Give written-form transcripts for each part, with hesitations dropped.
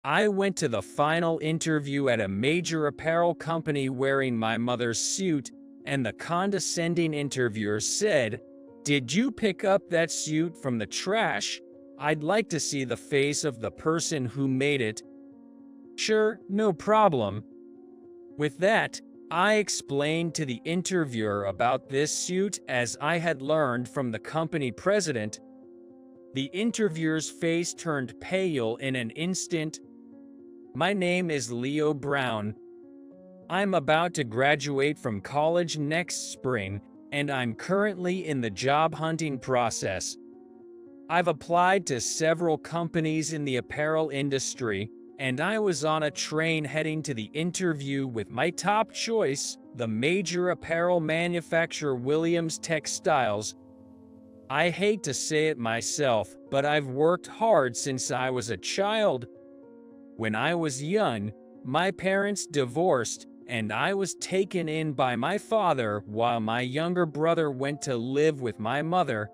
I went to the final interview at a major apparel company wearing my mother's suit, and the condescending interviewer said, "Did you pick up that suit from the trash? I'd like to see the face of the person who made it." "Sure, no problem." With that, I explained to the interviewer about this suit as I had learned from the company president. The interviewer's face turned pale in an instant. "My name is Leo Brown. I'm about to graduate from college next spring, and I'm currently in the job hunting process. I've applied to several companies in the apparel industry, and I was on a train heading to the interview with my top choice, the major apparel manufacturer Williams Textiles. I hate to say it myself, but I've worked hard since I was a child. When I was young, my parents divorced, and I was taken in by my father while my younger brother went to live with my mother.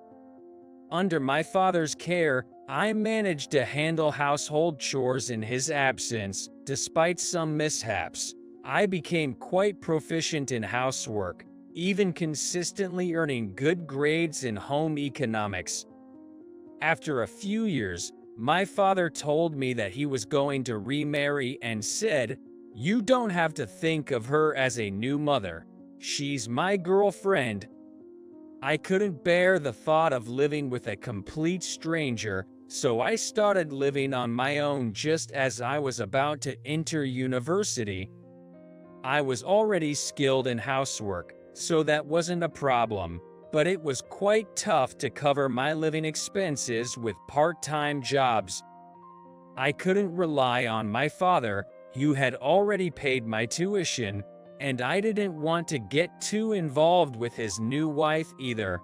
Under my father's care, I managed to handle household chores in his absence. Despite some mishaps, I became quite proficient in housework, even consistently earning good grades in home economics. After a few years, my father told me that he was going to remarry and said, "You don't have to think of her as a new mother. She's my girlfriend." I couldn't bear the thought of living with a complete stranger, so I started living on my own just as I was about to enter university. I was already skilled in housework, so that wasn't a problem, but it was quite tough to cover my living expenses with part-time jobs. I couldn't rely on my father, who had already paid my tuition, and I didn't want to get too involved with his new wife either.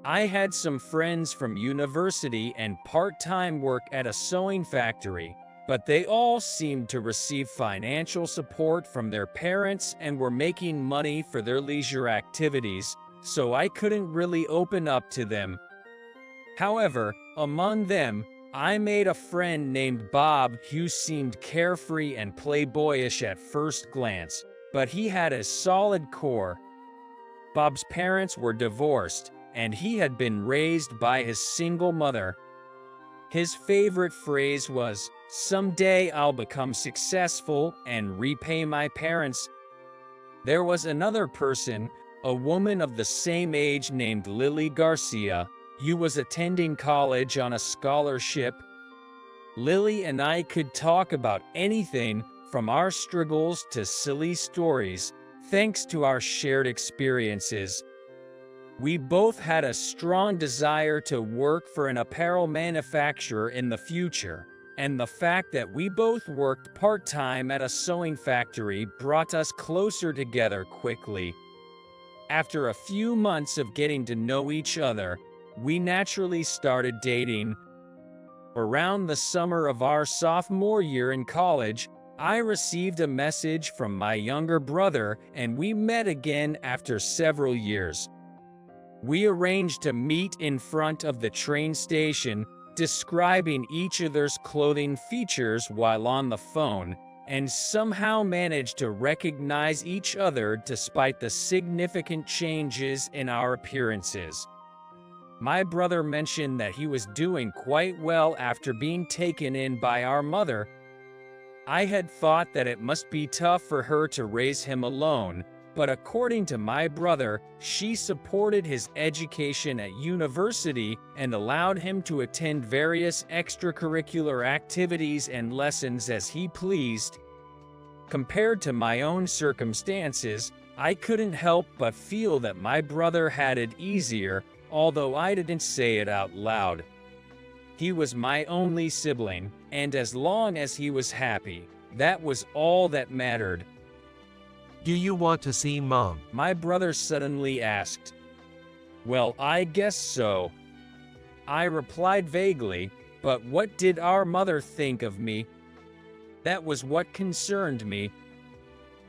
I had some friends from university and part-time work at a sewing factory, but they all seemed to receive financial support from their parents and were making money for their leisure activities, so I couldn't really open up to them. However, among them, I made a friend named Bob who seemed carefree and playboyish at first glance, but he had a solid core. Bob's parents were divorced, and he had been raised by his single mother. His favorite phrase was, "Someday I'll become successful and repay my parents." There was another person, a woman of the same age named Lily Garcia, who was attending college on a scholarship. Lily and I could talk about anything from our struggles to silly stories, thanks to our shared experiences. We both had a strong desire to work for an apparel manufacturer in the future, and the fact that we both worked part-time at a sewing factory brought us closer together quickly. After a few months of getting to know each other, we naturally started dating. Around the summer of our sophomore year in college, I received a message from my younger brother, and we met again after several years. We arranged to meet in front of the train station, describing each other's clothing features while on the phone, and somehow managed to recognize each other despite the significant changes in our appearances. My brother mentioned that he was doing quite well after being taken in by our mother. I had thought that it must be tough for her to raise him alone, but according to my brother, she supported his education at university and allowed him to attend various extracurricular activities and lessons as he pleased. Compared to my own circumstances, I couldn't help but feel that my brother had it easier, although I didn't say it out loud. He was my only sibling, and as long as he was happy, that was all that mattered. "Do you want to see Mom?" My brother suddenly asked. "Well, I guess so," I replied vaguely, but what did our mother think of me? That was what concerned me.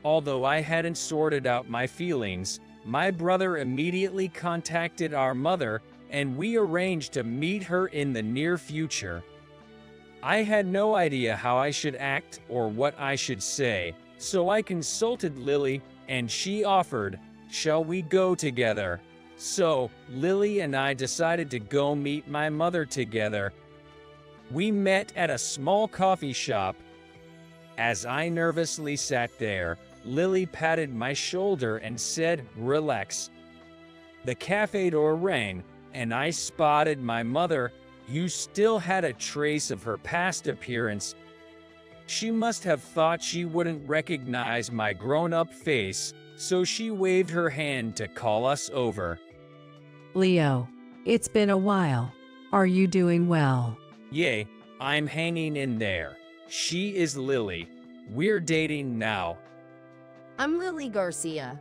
Although I hadn't sorted out my feelings, my brother immediately contacted our mother, and we arranged to meet her in the near future. I had no idea how I should act or what I should say, so I consulted Lily, and she offered, "Shall we go together?" So, Lily and I decided to go meet my mother together. We met at a small coffee shop. As I nervously sat there, Lily patted my shoulder and said, "Relax." The cafe door rang, and I spotted my mother, who still had a trace of her past appearance. She must have thought she wouldn't recognize my grown-up face, so she waved her hand to call us over. Leo, it's been a while. Are you doing well? Yay, I'm hanging in there. She is Lily. We're dating now. I'm Lily Garcia.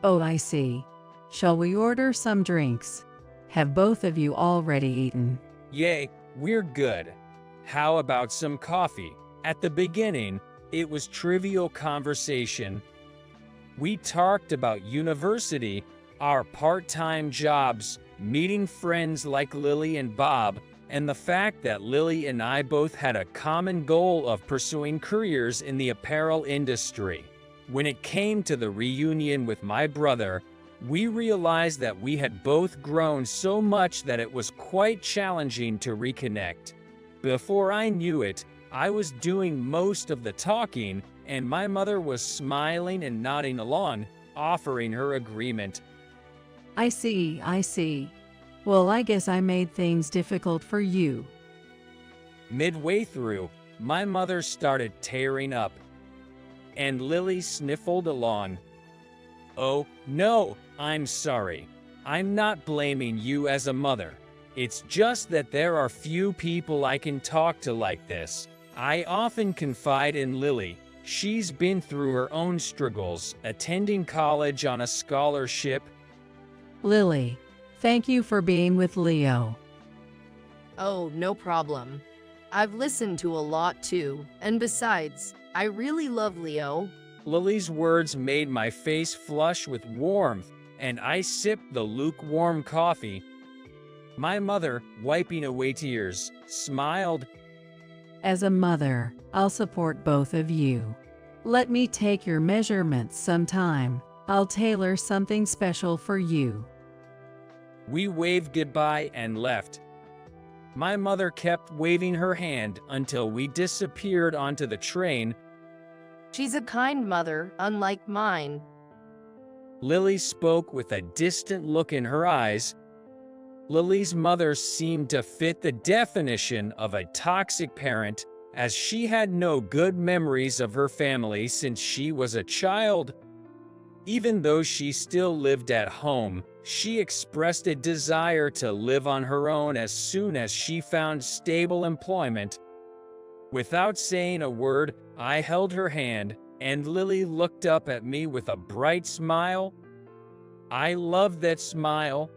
Oh, I see. Shall we order some drinks? Have both of you already eaten? Yay, we're good. How about some coffee? At the beginning, it was trivial conversation. We talked about university, our part-time jobs, meeting friends like Lily and Bob, and the fact that Lily and I both had a common goal of pursuing careers in the apparel industry. When it came to the reunion with my brother, we realized that we had both grown so much that it was quite challenging to reconnect. Before I knew it, I was doing most of the talking, and my mother was smiling and nodding along, offering her agreement. I see. Well, I guess I made things difficult for you. Midway through, my mother started tearing up, and Lily sniffled along. "Oh, no, I'm sorry. I'm not blaming you as a mother. It's just that there are few people I can talk to like this. I often confide in Lily. She's been through her own struggles, attending college on a scholarship." Lily, thank you for being with Leo. Oh, no problem. I've listened to a lot too, and besides, I really love Leo. Lily's words made my face flush with warmth, and I sipped the lukewarm coffee. My mother, wiping away tears, smiled. As a mother, I'll support both of you. Let me take your measurements sometime. I'll tailor something special for you. We waved goodbye and left. My mother kept waving her hand until we disappeared onto the train. She's a kind mother, unlike mine. Lily spoke with a distant look in her eyes. Lily's mother seemed to fit the definition of a toxic parent, as she had no good memories of her family since she was a child. Even though she still lived at home, she expressed a desire to live on her own as soon as she found stable employment. Without saying a word, I held her hand, and Lily looked up at me with a bright smile. I loved that smile.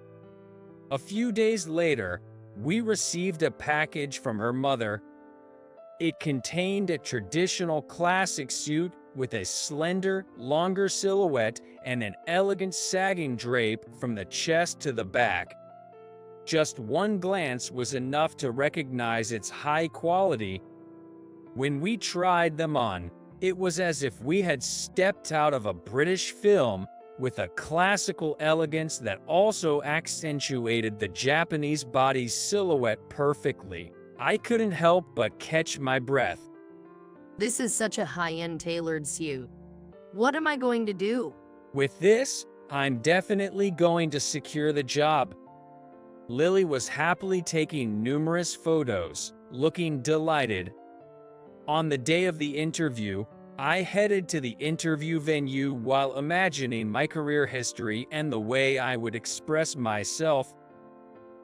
A few days later, we received a package from her mother. It contained a traditional classic suit with a slender, longer silhouette and an elegant sagging drape from the chest to the back. Just one glance was enough to recognize its high quality. When we tried them on, it was as if we had stepped out of a British film, with a classical elegance that also accentuated the Japanese body's silhouette perfectly. I couldn't help but catch my breath. This is such a high-end tailored suit. What am I going to do? With this, I'm definitely going to secure the job. Lily was happily taking numerous photos, looking delighted. On the day of the interview, I headed to the interview venue while imagining my career history and the way I would express myself.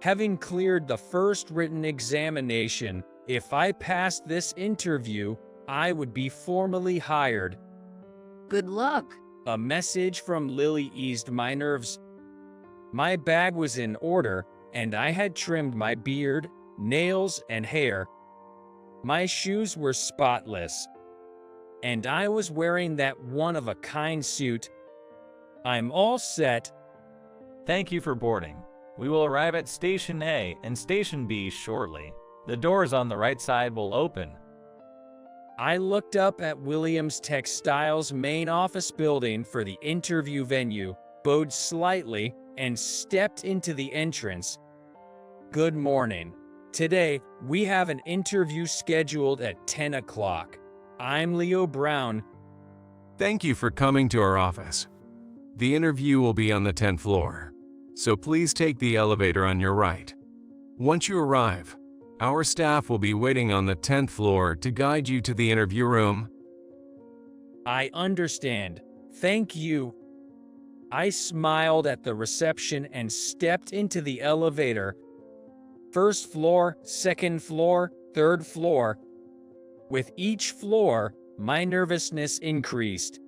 Having cleared the first written examination, if I passed this interview, I would be formally hired. Good luck. A message from Lily eased my nerves. My bag was in order, and I had trimmed my beard, nails, and hair. My shoes were spotless, and I was wearing that one-of-a-kind suit. I'm all set. Thank you for boarding. We will arrive at Station A and Station B shortly. The doors on the right side will open. I looked up at Williams Textiles' main office building for the interview venue, bowed slightly, and stepped into the entrance. Good morning. Today, we have an interview scheduled at 10 o'clock. I'm Leo Brown. Thank you for coming to our office. The interview will be on the 10th floor, so please take the elevator on your right. Once you arrive, our staff will be waiting on the 10th floor to guide you to the interview room. I understand. Thank you. I smiled at the reception and stepped into the elevator. First floor, second floor, third floor. With each floor, my nervousness increased.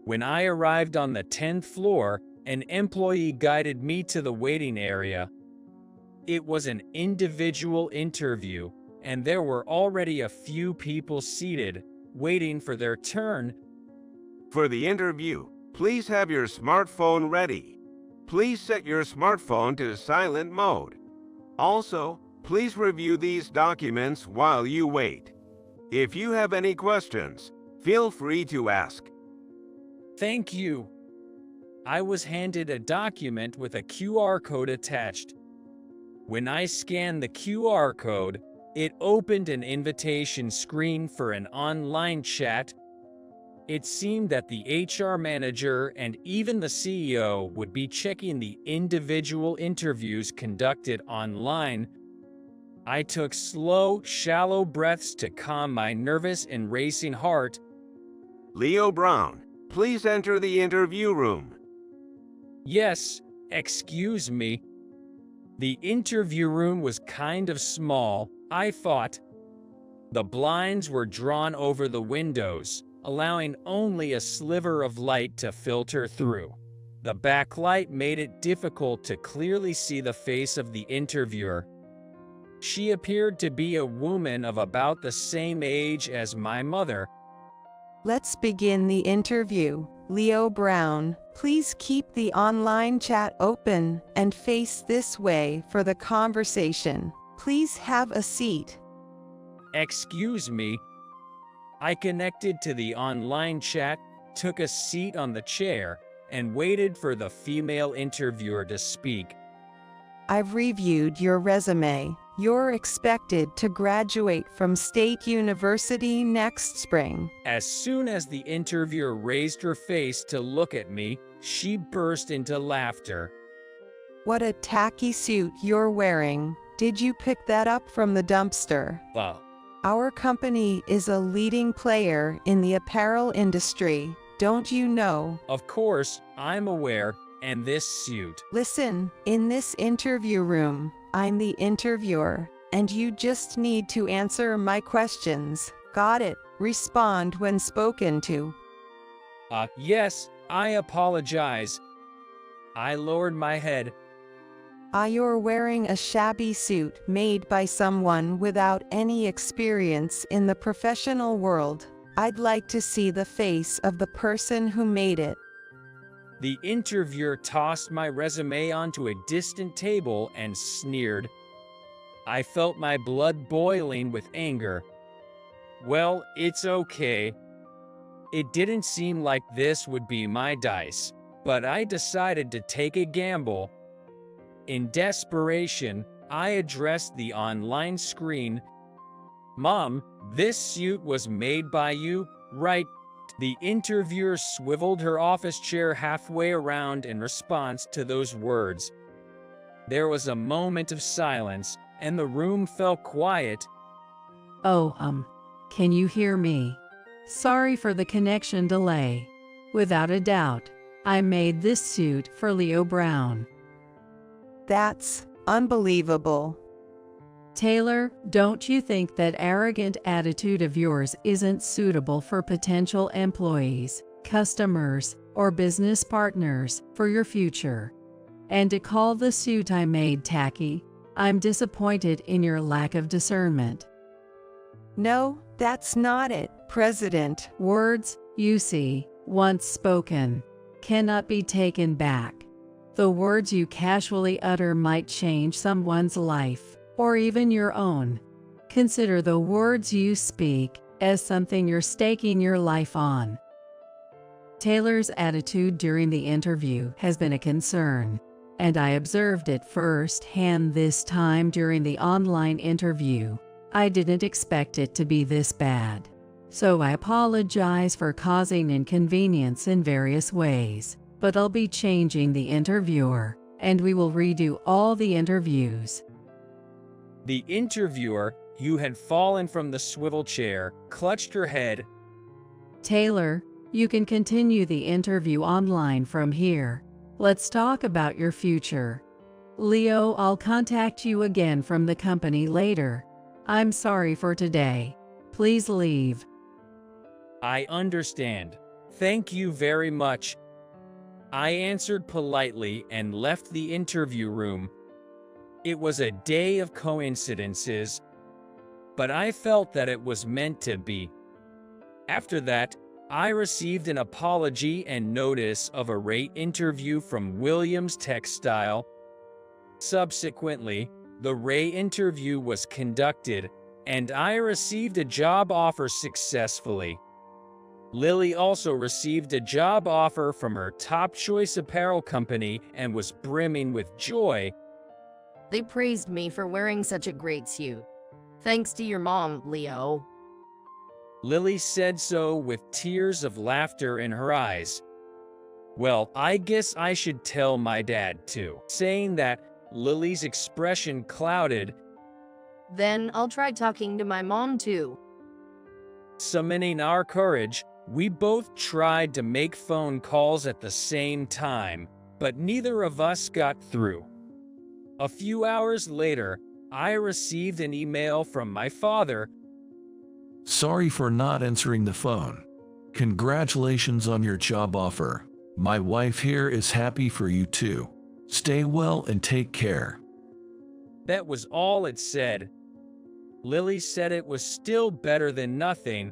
When I arrived on the 10th floor, an employee guided me to the waiting area. It was an individual interview, and there were already a few people seated, waiting for their turn. For the interview, please have your smartphone ready. Please set your smartphone to silent mode. Also, please review these documents while you wait. If you have any questions, feel free to ask. Thank you. I was handed a document with a QR code attached. When I scanned the QR code, it opened an invitation screen for an online chat. It seemed that the HR manager and even the CEO would be checking the individual interviews conducted online. I took slow, shallow breaths to calm my nervous and racing heart. Leo Brown, please enter the interview room. Yes, excuse me. The interview room was kind of small, I thought. The blinds were drawn over the windows, allowing only a sliver of light to filter through. The backlight made it difficult to clearly see the face of the interviewer. She appeared to be a woman of about the same age as my mother. Let's begin the interview. Leo Brown, please keep the online chat open and face this way for the conversation. Please have a seat. Excuse me. I connected to the online chat, took a seat on the chair, and waited for the female interviewer to speak. I've reviewed your resume. You're expected to graduate from State University next spring. As soon as the interviewer raised her face to look at me, she burst into laughter. What a tacky suit you're wearing. Did you pick that up from the dumpster? Our company is a leading player in the apparel industry, don't you know? Of course, I'm aware, and this suit. Listen, in this interview room, I'm the interviewer, and you just need to answer my questions. Got it? Respond when spoken to. Yes, I apologize. I lowered my head. You're wearing a shabby suit made by someone without any experience in the professional world. I'd like to see the face of the person who made it. The interviewer tossed my resume onto a distant table and sneered. I felt my blood boiling with anger. Well, it's okay. It didn't seem like this would be my dice, but I decided to take a gamble. In desperation, I addressed the online screen. Mom, this suit was made by you, right? The interviewer swiveled her office chair halfway around in response to those words. There was a moment of silence, and the room fell quiet. Can you hear me? Sorry for the connection delay. Without a doubt, I made this suit for Leo Brown. That's unbelievable. Taylor, don't you think that arrogant attitude of yours isn't suitable for potential employees, customers, or business partners for your future? And to call the suit I made tacky, I'm disappointed in your lack of discernment. No, that's not it, President. Words, you see, once spoken, cannot be taken back. The words you casually utter might change someone's life, or even your own. Consider the words you speak as something you're staking your life on. Taylor's attitude during the interview has been a concern, and I observed it firsthand this time during the online interview. I didn't expect it to be this bad. So I apologize for causing inconvenience in various ways, but I'll be changing the interviewer, and we will redo all the interviews. The interviewer, who had fallen from the swivel chair, clutched her head. Taylor, you can continue the interview online from here. Let's talk about your future. Leo, I'll contact you again from the company later. I'm sorry for today. Please leave. I understand. Thank you very much. I answered politely and left the interview room. It was a day of coincidences, but I felt that it was meant to be. After that, I received an apology and notice of a rate interview from Williams Textile. Subsequently, the Ray interview was conducted, and I received a job offer successfully. Lily also received a job offer from her top choice apparel company and was brimming with joy. They praised me for wearing such a great suit. Thanks to your mom, Leo. Lily said so with tears of laughter in her eyes. Well, I guess I should tell my dad too. Saying that, Lily's expression clouded. Then I'll try talking to my mom too. Summoning our courage, we both tried to make phone calls at the same time, but neither of us got through. A few hours later, I received an email from my father. Sorry for not answering the phone. Congratulations on your job offer. My wife here is happy for you too. Stay well and take care. That was all it said. Lily said it was still better than nothing.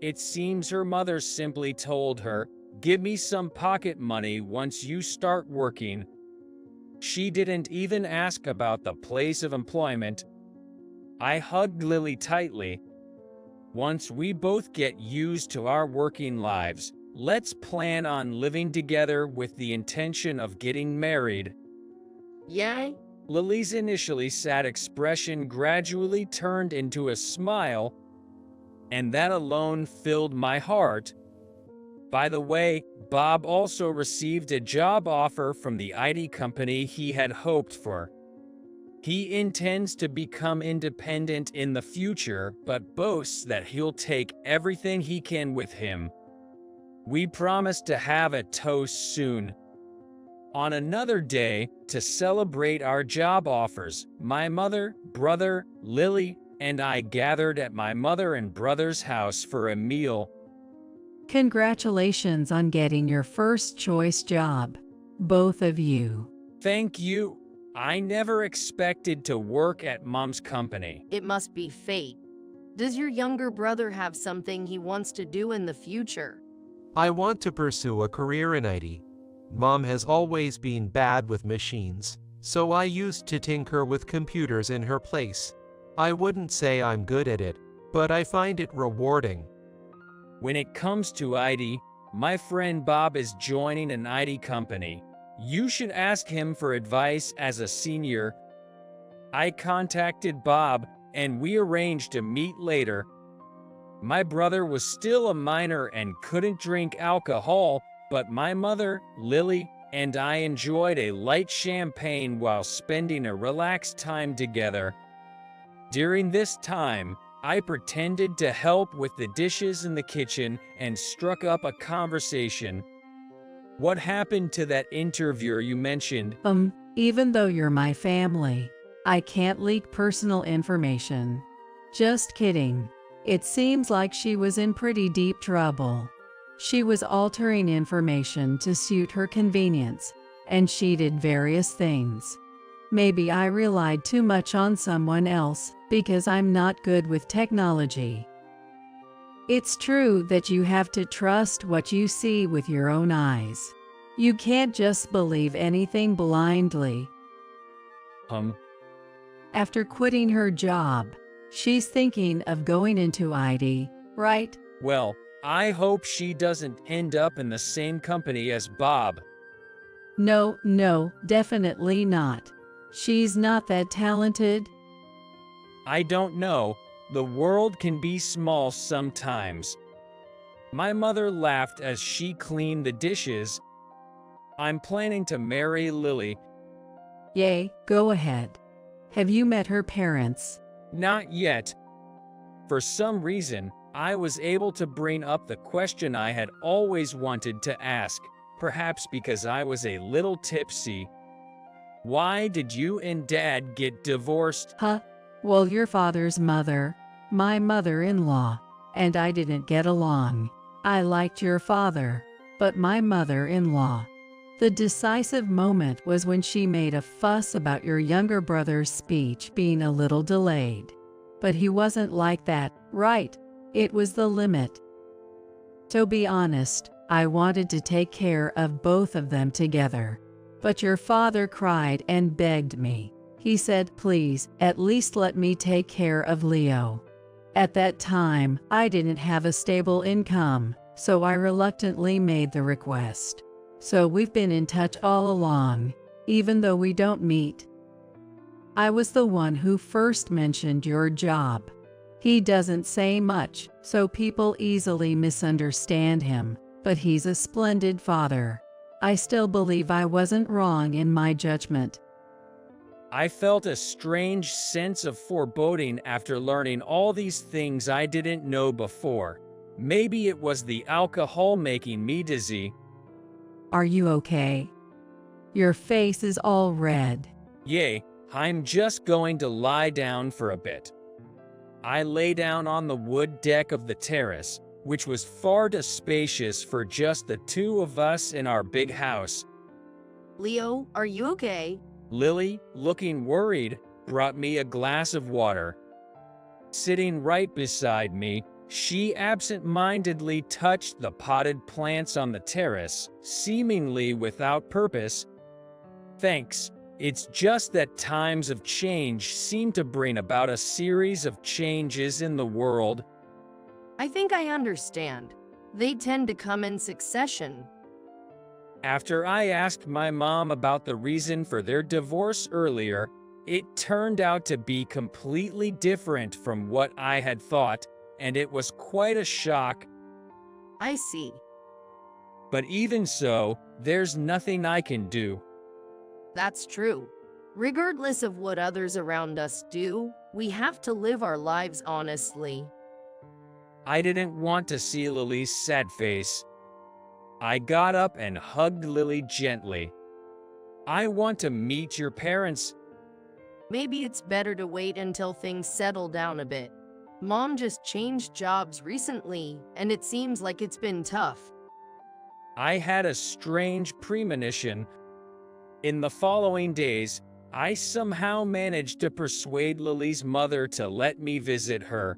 It seems her mother simply told her, "Give me some pocket money once you start working." She didn't even ask about the place of employment. I hugged Lily tightly. Once we both get used to our working lives, let's plan on living together with the intention of getting married. Yay? Lily's initially sad expression gradually turned into a smile, and that alone filled my heart. By the way, Bob also received a job offer from the IT company he had hoped for. He intends to become independent in the future, but boasts that he'll take everything he can with him. We promise to have a toast soon. On another day, to celebrate our job offers, my mother, brother, Lily, and I gathered at my mother and brother's house for a meal. Congratulations on getting your first choice job, both of you. Thank you. I never expected to work at Mom's company. It must be fate. Does your younger brother have something he wants to do in the future? I want to pursue a career in IT. Mom has always been bad with machines, so I used to tinker with computers in her place. I wouldn't say I'm good at it, but I find it rewarding. When it comes to IT, my friend Bob is joining an IT company. You should ask him for advice as a senior. I contacted Bob, and we arranged to meet later. My brother was still a minor and couldn't drink alcohol, but my mother, Lily, and I enjoyed a light champagne while spending a relaxed time together. During this time, I pretended to help with the dishes in the kitchen and struck up a conversation. What happened to that interviewer you mentioned? Even though you're my family, I can't leak personal information. Just kidding. It seems like she was in pretty deep trouble. She was altering information to suit her convenience, and she did various things. Maybe I relied too much on someone else because I'm not good with technology. It's true that you have to trust what you see with your own eyes. You can't just believe anything blindly. Um, After quitting her job, She's thinking of going into IT, right? Well, I hope she doesn't end up in the same company as Bob. No, definitely not. She's not that talented. I don't know. The world can be small sometimes. My mother laughed as she cleaned the dishes. I'm planning to marry Lily. Yay, go ahead. Have you met her parents? Not yet. For some reason, I was able to bring up the question I had always wanted to ask, perhaps because I was a little tipsy. Why did you and Dad get divorced? Huh? Well, your father's mother, my mother-in-law, and I didn't get along. I liked your father, but my mother-in-law. The decisive moment was when she made a fuss about your younger brother's speech being a little delayed. But he wasn't like that, right? It was the limit. To be honest, I wanted to take care of both of them together. But your father cried and begged me. He said, please, at least let me take care of Leo. At that time, I didn't have a stable income, so I reluctantly made the request. So we've been in touch all along, even though we don't meet. I was the one who first mentioned your job. He doesn't say much, so people easily misunderstand him, but he's a splendid father. I still believe I wasn't wrong in my judgment. I felt a strange sense of foreboding after learning all these things I didn't know before. Maybe it was the alcohol making me dizzy. Are you okay? Your face is all red. Yay, I'm just going to lie down for a bit. I lay down on the wood deck of the terrace, which was far too spacious for just the two of us in our big house. Leo, are you okay? Lily, looking worried, brought me a glass of water. Sitting right beside me, she absent-mindedly touched the potted plants on the terrace, seemingly without purpose. Thanks. It's just that times of change seem to bring about a series of changes in the world. I think I understand. They tend to come in succession. After I asked my mom about the reason for their divorce earlier, it turned out to be completely different from what I had thought, and it was quite a shock. I see. But even so, there's nothing I can do. That's true. Regardless of what others around us do, we have to live our lives honestly. I didn't want to see Lily's sad face. I got up and hugged Lily gently. I want to meet your parents. Maybe it's better to wait until things settle down a bit. Mom just changed jobs recently, and it seems like it's been tough. I had a strange premonition. In the following days, I somehow managed to persuade Lily's mother to let me visit her.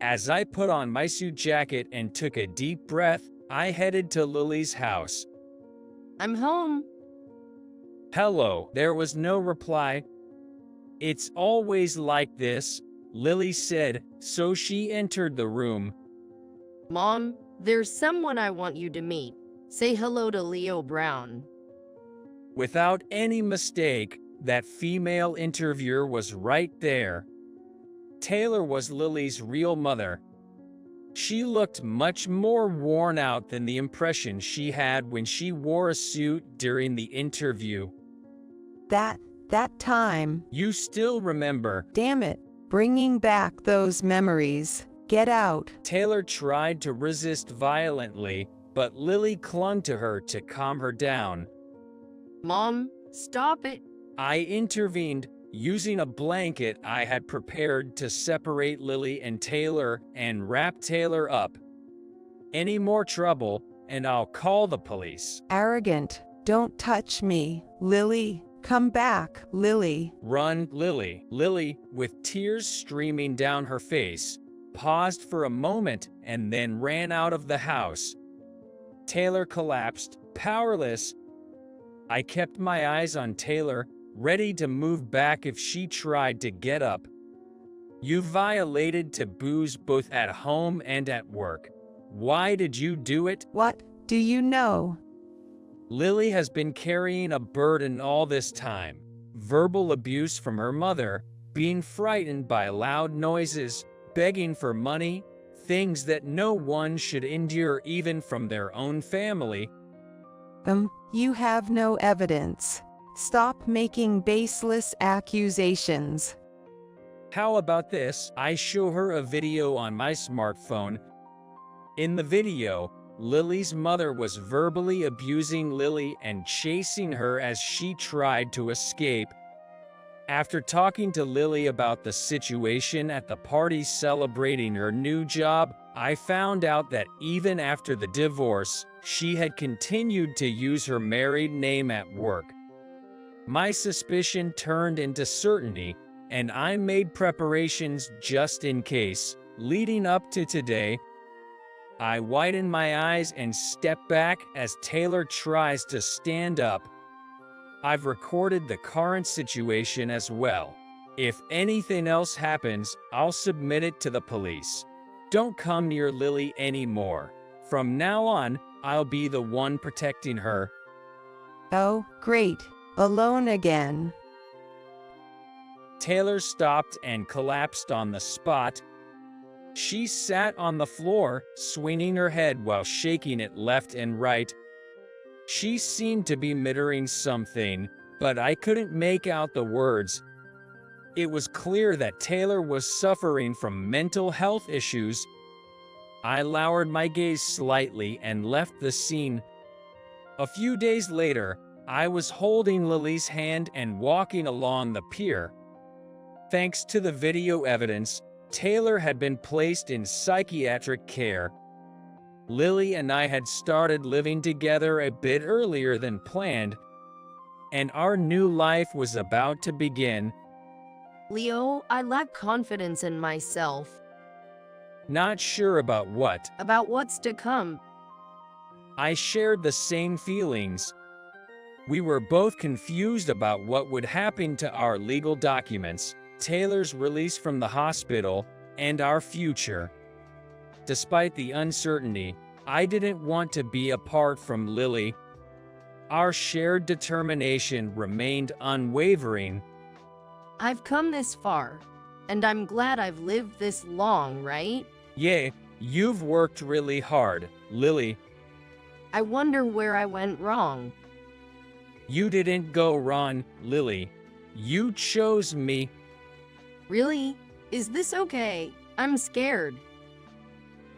As I put on my suit jacket and took a deep breath, I headed to Lily's house. I'm home. Hello, there was no reply. It's always like this, Lily said, so she entered the room. Mom, there's someone I want you to meet. Say hello to Leo Brown. Without any mistake, that female interviewer was right there. Taylor was Lily's real mother. She looked much more worn out than the impression she had when she wore a suit during the interview. That time. You still remember. Damn it, bringing back those memories. Get out. Taylor tried to resist violently, but Lily clung to her to calm her down. Mom, stop it. I intervened, using a blanket I had prepared to separate Lily and Taylor and wrap Taylor up. Any more trouble, and I'll call the police. Arrogant. Don't touch me, Lily. Come back, Lily. Run, Lily. Lily, with tears streaming down her face, paused for a moment and then ran out of the house. Taylor collapsed, powerless. I kept my eyes on Taylor, ready to move back if she tried to get up. You violated taboos both at home and at work. Why did you do it? What do you know? Lily has been carrying a burden all this time. Verbal abuse from her mother, being frightened by loud noises, begging for money, things that no one should endure even from their own family. You have no evidence. Stop making baseless accusations. How about this? I show her a video on my smartphone. In the video, Lily's mother was verbally abusing Lily and chasing her as she tried to escape. After talking to Lily about the situation at the party celebrating her new job, I found out that even after the divorce, she had continued to use her married name at work. My suspicion turned into certainty, and I made preparations just in case. Leading up to today, I widen my eyes and step back as Taylor tries to stand up. I've recorded the current situation as well. If anything else happens, I'll submit it to the police. Don't come near Lily anymore. From now on, I'll be the one protecting her. Oh, great. Alone again. Taylor stopped and collapsed on the spot. She sat on the floor, swinging her head while shaking it left and right. She seemed to be muttering something, but I couldn't make out the words. It was clear that Taylor was suffering from mental health issues. I lowered my gaze slightly and left the scene. A few days later, I was holding Lily's hand and walking along the pier. Thanks to the video evidence, Taylor had been placed in psychiatric care. Lily and I had started living together a bit earlier than planned, and our new life was about to begin. Leo, I lack confidence in myself. Not sure about what. About what's to come. I shared the same feelings. We were both confused about what would happen to our legal documents, Taylor's release from the hospital, and our future. Despite the uncertainty, I didn't want to be apart from Lily. Our shared determination remained unwavering. I've come this far, and I'm glad I've lived this long, right? Yeah, you've worked really hard, Lily. I wonder where I went wrong. You didn't go wrong, Lily. You chose me. Really? Is this okay? I'm scared.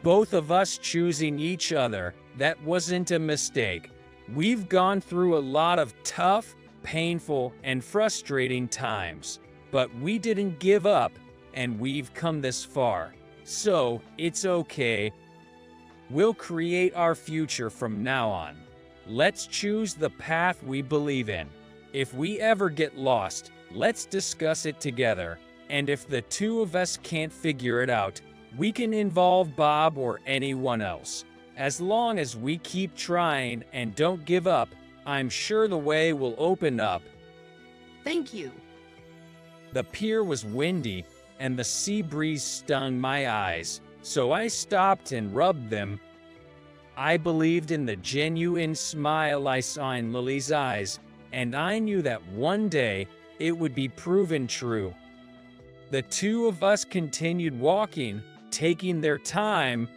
Both of us choosing each other, that wasn't a mistake. We've gone through a lot of tough, painful, and frustrating times, but we didn't give up, and we've come this far. So, it's okay. We'll create our future from now on. Let's choose the path we believe in. If we ever get lost, let's discuss it together. And if the two of us can't figure it out, we can involve Bob or anyone else. As long as we keep trying and don't give up, I'm sure the way will open up. Thank you. The pier was windy, and the sea breeze stung my eyes, so I stopped and rubbed them. I believed in the genuine smile I saw in Lily's eyes, and I knew that one day it would be proven true. The two of us continued walking, taking their time,